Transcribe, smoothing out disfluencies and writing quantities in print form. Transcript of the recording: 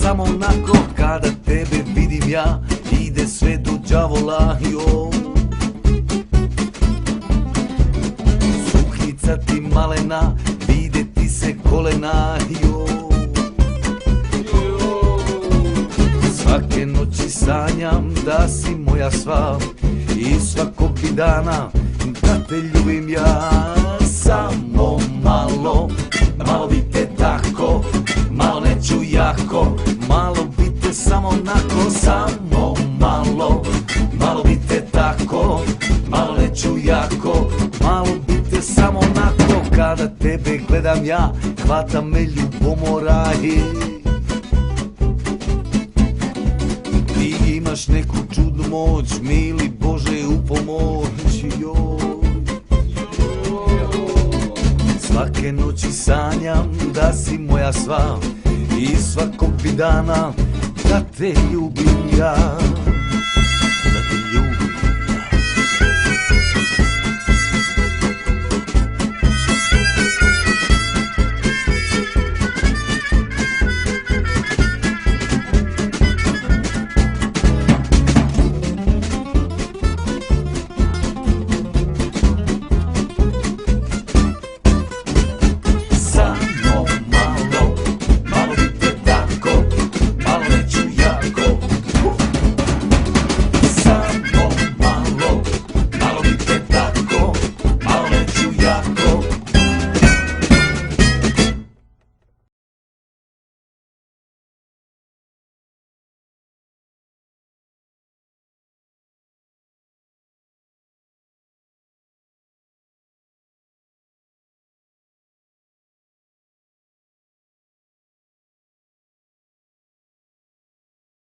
samo onako kada tebe vidim ja, ide sve do đavola, jo. Suknjica ti malena, vide ti se kolena, jo. Svake noći sanjam da si moja sva i svakog bi dana da te ljubim ja. Samo malo, malo bi te tako, malo neću jako, malo bi te samo onako. Samo malo, malo bi te tako, malo neću jako, malo bi te samo onako. Kada tebe gledam ja, hvata me ljubomora. Ti imaš neku čudnu moć, mili Bože u pomoć, joj. Svake noći sanjam da si moja sva i svakog bi dana da te ljubim ja.